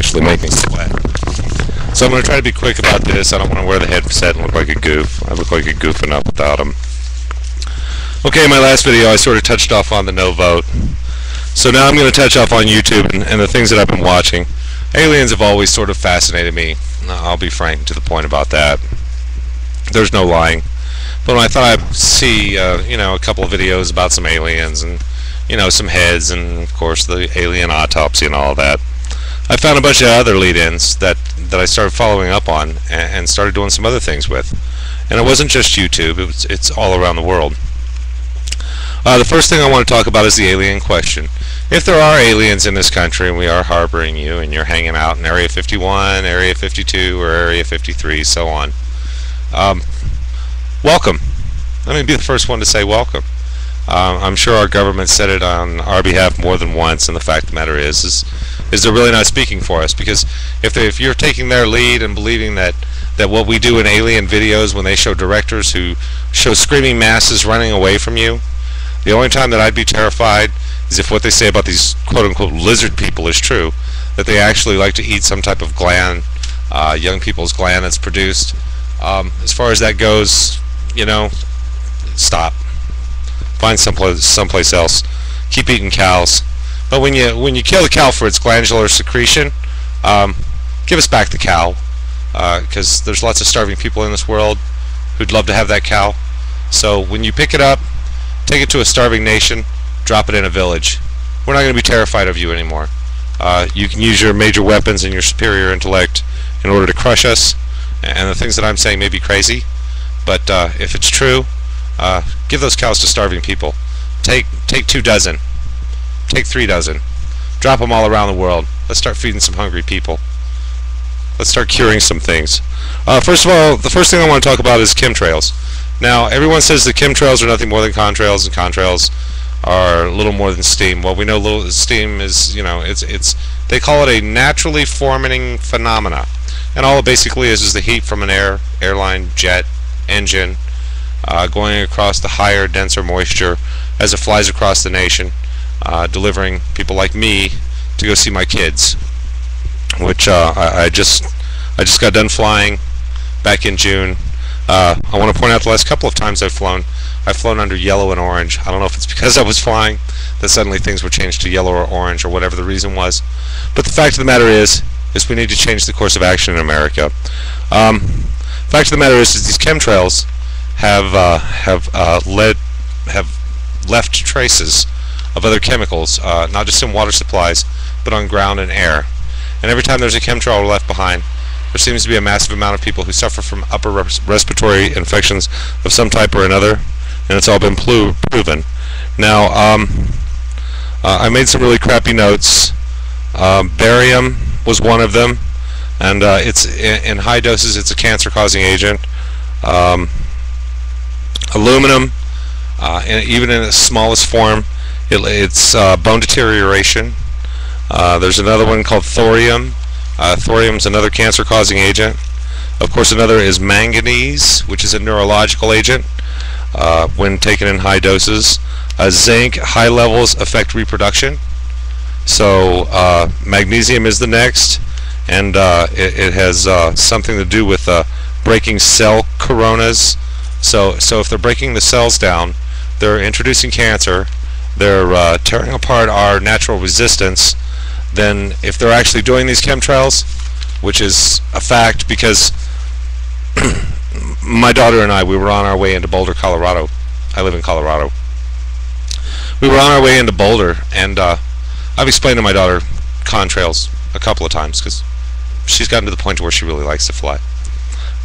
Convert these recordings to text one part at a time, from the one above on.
actually make me sweat. So I'm going to try to be quick about this. I don't want to wear the headset and look like a goof. I look like a goof enough without them. Okay, in my last video I sort of touched off on the no vote. So now I'm going to touch off on YouTube and the things that I've been watching. Aliens have always sort of fascinated me. I'll be frank and to the point about that. There's no lying. But when I thought I'd see, a couple of videos about some aliens and, some heads and, of course, the alien autopsy and all that, I found a bunch of other lead-ins that I started following up on and started doing some other things with. And it wasn't just YouTube, it's all around the world. The first thing I want to talk about is the alien question. If there are aliens in this country and we are harboring you and you're hanging out in Area 51, Area 52, or Area 53, so on, welcome. Let me be the first one to say welcome. I'm sure our government said it on our behalf more than once, and the fact of the matter is they're really not speaking for us, because if you're taking their lead and believing that what we do in alien videos when they show directors who show screaming masses running away from you, the only time that I'd be terrified is if what they say about these quote-unquote lizard people is true, that they actually like to eat some type of gland, young people's gland that's produced. As far as that goes, stop. Find someplace else. Keep eating cows. But when you kill the cow for its glandular secretion, give us back the cow, because there's lots of starving people in this world who'd love to have that cow. So when you pick it up, take it to a starving nation, drop it in a village. We're not going to be terrified of you anymore. You can use your major weapons and your superior intellect in order to crush us, and the things that I'm saying may be crazy, but if it's true, give those cows to starving people. Take 2 dozen. Take 3 dozen. Drop them all around the world. Let's start feeding some hungry people. Let's start curing some things. First of all, the first thing I want to talk about is chemtrails. Now, everyone says that chemtrails are nothing more than contrails, and contrails are little more than steam. Well, we know steam is, they call it a naturally forming phenomena. And all it basically is the heat from an airline, jet, engine, going across the higher, denser moisture as it flies across the nation, delivering people like me to go see my kids, which I just got done flying back in June. I want to point out the last couple of times I've flown under yellow and orange. I don't know if it's because I was flying that suddenly things were changed to yellow or orange or whatever the reason was. But the fact of the matter is we need to change the course of action in America. Fact of the matter is these chemtrails have left traces of other chemicals, not just in water supplies, but on ground and air. And every time there's a chemtrail left behind, there seems to be a massive amount of people who suffer from upper respiratory infections of some type or another, and it's all been proven. Now, I made some really crappy notes. Barium was one of them, and it's in high doses. It's a cancer-causing agent. Aluminum, even in its smallest form, it's bone deterioration. There's another one called thorium. Thorium's another cancer-causing agent. Of course, another is manganese, which is a neurological agent when taken in high doses. Zinc, high levels affect reproduction. So magnesium is the next, and it has something to do with breaking cell coronas. So if they're breaking the cells down, they're introducing cancer, they're tearing apart our natural resistance. Then if they're actually doing these chemtrails, which is a fact because my daughter and I, we were on our way into Boulder, Colorado. I live in Colorado. We were on our way into Boulder, and I've explained to my daughter contrails a couple of times because she's gotten to the point where she really likes to fly.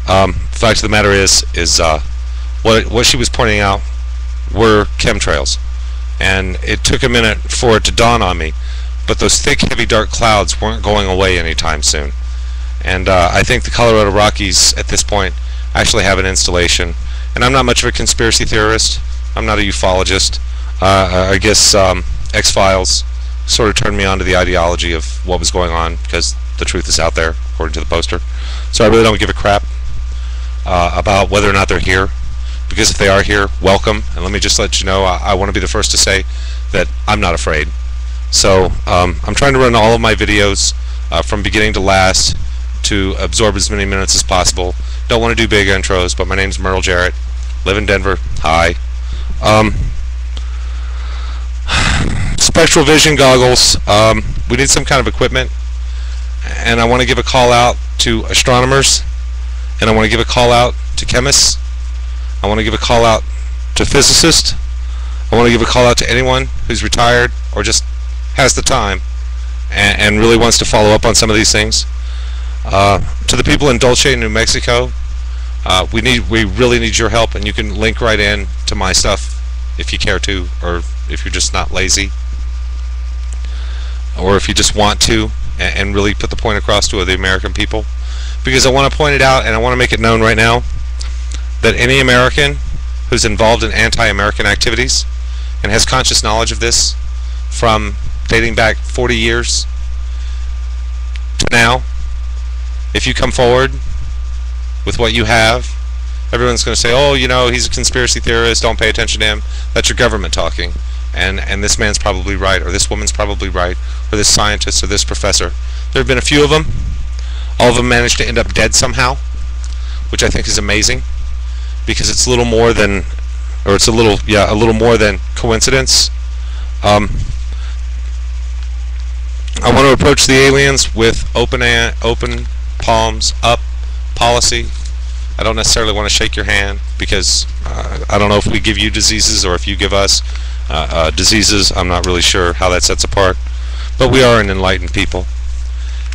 The fact of the matter is what she was pointing out were chemtrails, and it took a minute for it to dawn on me. But those thick, heavy, dark clouds weren't going away anytime soon. And I think the Colorado Rockies, at this point, actually have an installation. And I'm not much of a conspiracy theorist. I'm not a ufologist. I guess X-Files sort of turned me on to the ideology of what was going on, because the truth is out there, according to the poster. So I really don't give a crap about whether or not they're here. Because if they are here, welcome. And let me just let you know, I want to be the first to say that I'm not afraid. So I'm trying to run all of my videos from beginning to last to absorb as many minutes as possible. Don't want to do big intros, but my name's Merle Jarrett. Live in Denver. Hi. Spectral vision goggles. We need some kind of equipment, and I want to give a call out to astronomers, and I want to give a call out to chemists. I want to give a call out to physicists. I want to give a call out to anyone who's retired or just has the time and really wants to follow up on some of these things. To the people in Dulce, New Mexico, we really need your help, and you can link right in to my stuff if you care to, or if you're just not lazy, or if you just want to, and really put the point across to the American people. Because I want to point it out, and I want to make it known right now, that any American who's involved in anti-American activities and has conscious knowledge of this from dating back 40 years to now, if you come forward with what you have, everyone's going to say, oh, you know, he's a conspiracy theorist, don't pay attention to him. That's your government talking. And this man's probably right, or this woman's probably right, or this scientist, or this professor. There have been a few of them. All of them managed to end up dead somehow, which I think is amazing, because it's a little more than, or it's a little more than coincidence. I want to approach the aliens with open palms up policy. I don't necessarily want to shake your hand, because I don't know if we give you diseases or if you give us diseases. I'm not really sure how that sets apart, but we are an enlightened people,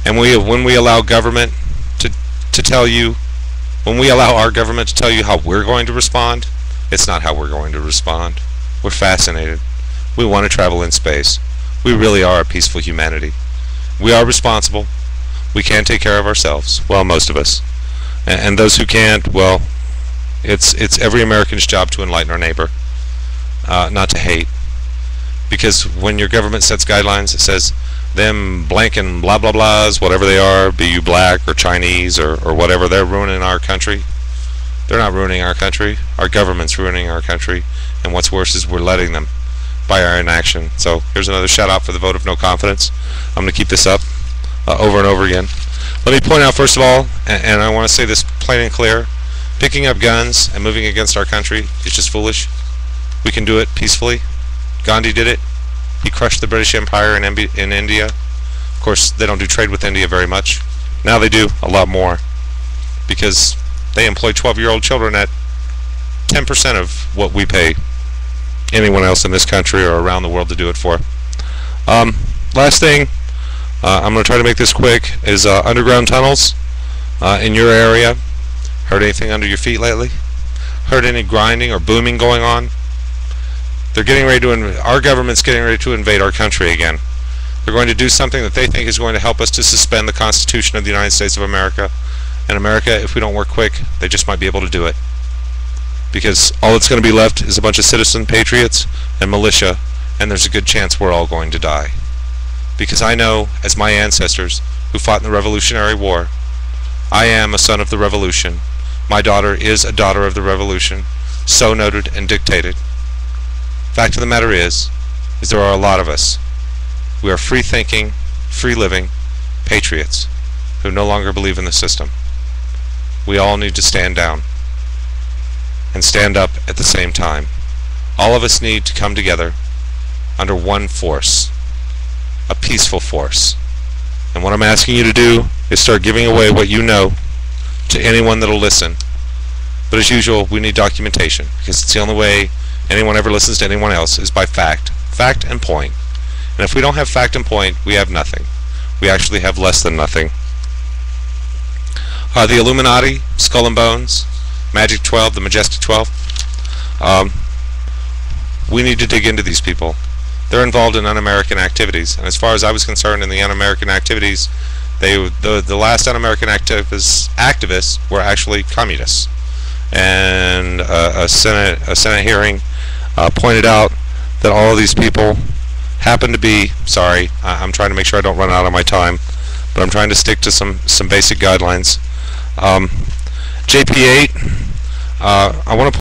and when we allow government to tell you, when we allow our government to tell you how we're going to respond, it's not how we're going to respond. We're fascinated. We want to travel in space. We really are a peaceful humanity. We are responsible. We can take care of ourselves. Well, most of us. And those who can't, well, it's every American's job to enlighten our neighbor, not to hate. Because when your government sets guidelines, it says, them blank and blah blah blahs, whatever they are, be you black or Chinese or whatever, they're ruining our country. They're not ruining our country. Our government's ruining our country. And what's worse is we're letting them by our inaction. So here's another shout out for the vote of no confidence. I'm going to keep this up over and over again. Let me point out, first of all, and I want to say this plain and clear, picking up guns and moving against our country is just foolish. We can do it peacefully. Gandhi did it. He crushed the British Empire in India. Of course, they don't do trade with India very much. Now they do a lot more, because they employ 12-year-old children at 10% of what we pay anyone else in this country or around the world to do it for. Last thing, I'm going to try to make this quick, is underground tunnels in your area. Heard anything under your feet lately? Heard any grinding or booming going on? They're getting ready to, our government's getting ready to invade our country again. They're going to do something that they think is going to help us to suspend the Constitution of the United States of America. And America, if we don't work quick, they just might be able to do it. Because all that's going to be left is a bunch of citizen patriots and militia, and there's a good chance we're all going to die. Because I know, as my ancestors who fought in the Revolutionary War, I am a son of the Revolution. My daughter is a daughter of the Revolution, so noted and dictated. Fact of the matter is there are a lot of us. We are free-thinking, free-living patriots who no longer believe in the system. We all need to stand down and stand up at the same time. All of us need to come together under one force, a peaceful force. And what I'm asking you to do is start giving away what you know to anyone that'll listen. But as usual, we need documentation, because it's the only way anyone ever listens to anyone else is by fact and point. And if we don't have fact and point, we have nothing. We actually have less than nothing. The Illuminati, Skull and Bones, Magic 12, the Majestic 12. We need to dig into these people. They're involved in un-American activities, and as far as I was concerned, in the un-American activities, the last un-American activists were actually communists. And a Senate hearing pointed out that all of these people happen to be, sorry, I'm trying to make sure I don't run out of my time, but I'm trying to stick to some basic guidelines. JP8, I want to